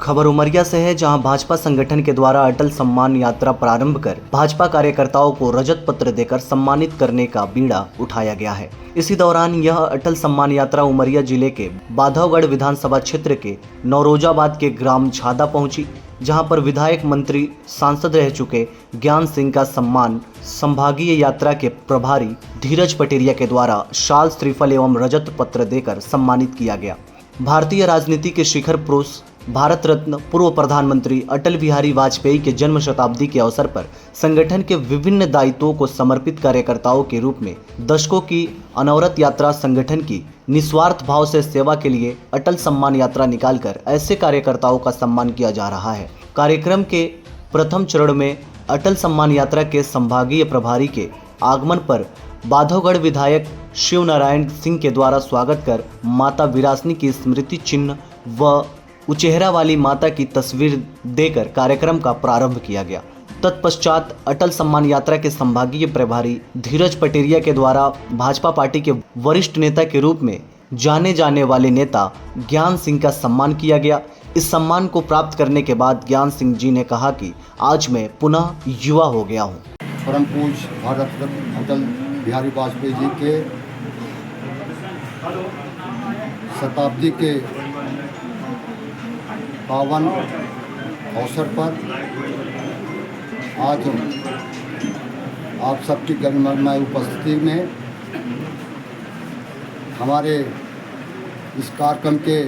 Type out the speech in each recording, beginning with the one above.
खबर उमरिया से है, जहां भाजपा संगठन के द्वारा अटल सम्मान यात्रा प्रारंभ कर भाजपा कार्यकर्ताओं को रजत पत्र देकर सम्मानित करने का बीड़ा उठाया गया है। इसी दौरान यह अटल सम्मान यात्रा उमरिया जिले के बांधवगढ़ विधानसभा क्षेत्र के नौरोजाबाद के ग्राम झादा पहुंची, जहां पर विधायक, मंत्री, सांसद रह चुके ज्ञान सिंह का सम्मान संभागीय यात्रा के प्रभारी धीरज पटेरिया के द्वारा शाल, श्रीफल एवं रजत पत्र देकर सम्मानित किया गया। भारतीय राजनीति के शिखर पुरुष, भारत रत्न पूर्व प्रधानमंत्री अटल बिहारी वाजपेयी के जन्म शताब्दी के अवसर पर संगठन के विभिन्न दायित्वों को समर्पित कार्यकर्ताओं के रूप में दशकों की अनवरत यात्रा संगठन की निस्वार्थ भाव से सेवा के लिए अटल सम्मान यात्रा निकालकर ऐसे कार्यकर्ताओं का सम्मान किया जा रहा है। कार्यक्रम के प्रथम चरण में अटल सम्मान यात्रा के संभागीय प्रभारी के आगमन पर बांधवगढ़ विधायक शिव नारायण सिंह के द्वारा स्वागत कर माता विरासनी की स्मृति चिन्ह व उचेहरा वाली माता की तस्वीर देकर कार्यक्रम का प्रारंभ किया गया। तत्पश्चात अटल सम्मान यात्रा के संभागीय प्रभारी धीरज पटेरिया के द्वारा भाजपा पार्टी के वरिष्ठ नेता के रूप में जाने जाने वाले नेता ज्ञान सिंह का सम्मान किया गया। इस सम्मान को प्राप्त करने के बाद ज्ञान सिंह जी ने कहा कि आज मैं पुनः युवा हो गया हूँ। परम पूज्य भारत रत्न अटल बिहारी वाजपेयी जी के शताब्दी के पावन अवसर पर आज आप सबकी गणमान्य उपस्थिति में हमारे इस कार्यक्रम के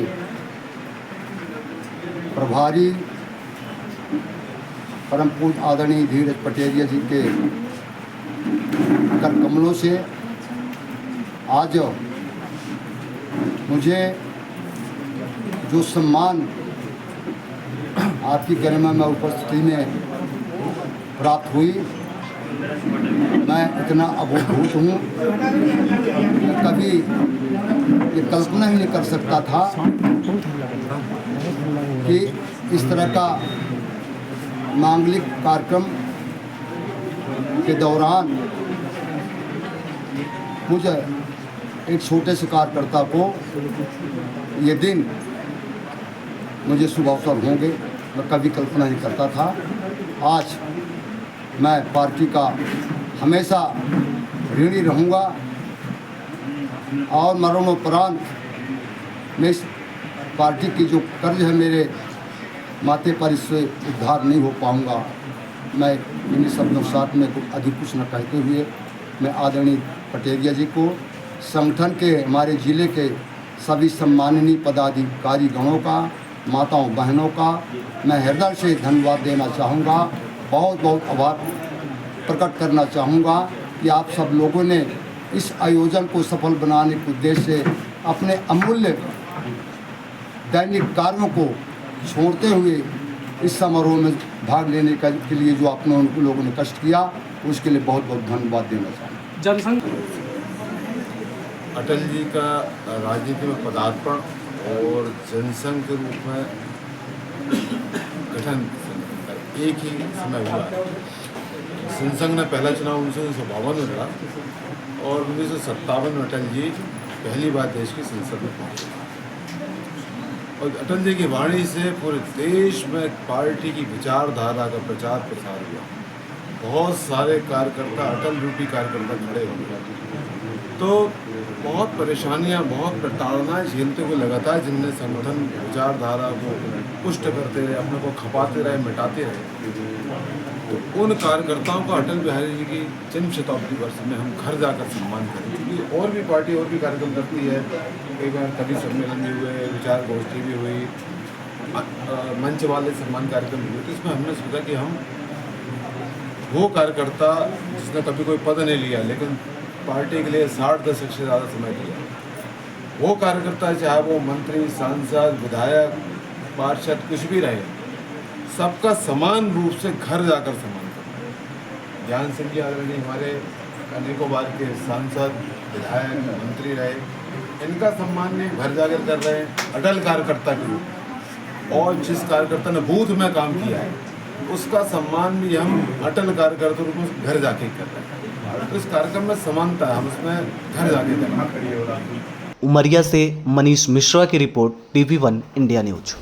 प्रभारी परम पूज्य आदरणीय धीरज पटेरिया जी के कर कमलों से आज मुझे जो सम्मान आपकी गरिमामय उपस्थिति में प्राप्त हुई, मैं इतना अभूतपूर्व हूँ, मैं कभी ये कल्पना ही नहीं कर सकता था कि इस तरह का मांगलिक कार्यक्रम के दौरान मुझे एक छोटे से कार्यकर्ता को ये दिन मुझे शुभ अवसर होंगे, मैं कभी कल्पना नहीं करता था। आज मैं पार्टी का हमेशा ऋणी रहूँगा और मरणोपरांत में इस पार्टी की जो कर्ज है मेरे माथे पर, इससे उद्धार नहीं हो पाऊँगा। मैं इन शब्दों के साथ में अधिक कुछ न कहते हुए मैं आदरणीय पटेरिया जी को, संगठन के हमारे ज़िले के सभी सम्माननीय पदाधिकारी गणों का, माताओं बहनों का मैं हृदय से धन्यवाद देना चाहूँगा। बहुत बहुत आभार प्रकट करना चाहूँगा कि आप सब लोगों ने इस आयोजन को सफल बनाने के उद्देश्य से अपने अमूल्य दैनिक कार्यों को छोड़ते हुए इस समारोह में भाग लेने के लिए जो आप लोगों ने कष्ट किया, उसके लिए बहुत बहुत धन्यवाद देना चाहूँगा। जनसंघ अटल जी का राजनीति में पदार्पण और जनसंघ के रूप में गठन एक ही समय हुआ। जनसंघ ने पहला चुनाव 1952 में लड़ा और 1957 में अटल जी पहली बार देश की संसद में पहुंचे और अटल जी की वाणी से पूरे देश में पार्टी की विचारधारा का प्रचार प्रसार हुआ। बहुत सारे कार्यकर्ता, अटल रूपी कार्यकर्ता खड़े हो गए, तो बहुत परेशानियां, बहुत प्रताड़नाएं झेलते हुए लगातार जिनने संगठन विचारधारा को पुष्ट करते रहे, अपने को खपाते रहे, मिटाते रहे, तो उन कार्यकर्ताओं को अटल बिहारी जी की जन्म शताब्दी वर्ष में हम घर जाकर सम्मान करें। क्योंकि और भी पार्टी और भी कार्यक्रम करती है, कई बार कवि सम्मेलन भी हुए, विचार गोष्ठी भी हुई, मंच वाले सम्मान कार्यक्रम भी हुए। तो इसमें हमने सोचा कि हम वो कार्यकर्ता जिसने कभी कोई पद नहीं लिया लेकिन पार्टी के लिए 60 दशक से ज़्यादा समय दिया, वो कार्यकर्ता चाहे वो मंत्री, सांसद, विधायक, पार्षद कुछ भी रहे, सबका समान रूप से घर जाकर सम्मान करना। ज्ञान सिंह जी आदरणीय हमारे अनेकों बार के सांसद, विधायक, मंत्री रहे, इनका सम्मान भी घर जाकर कर रहे हैं अटल कार्यकर्ता के रूप। और जिस कार्यकर्ता ने बूथ में काम किया है उसका सम्मान भी हम अटल कार्यकर्ता रूप में घर जाके कर रहे हैं। तो इस कार्यक्रम में समानता है, हम उसमें घर जाके करना। उमरिया से मनीष मिश्रा की रिपोर्ट, TV1 इंडिया न्यूज।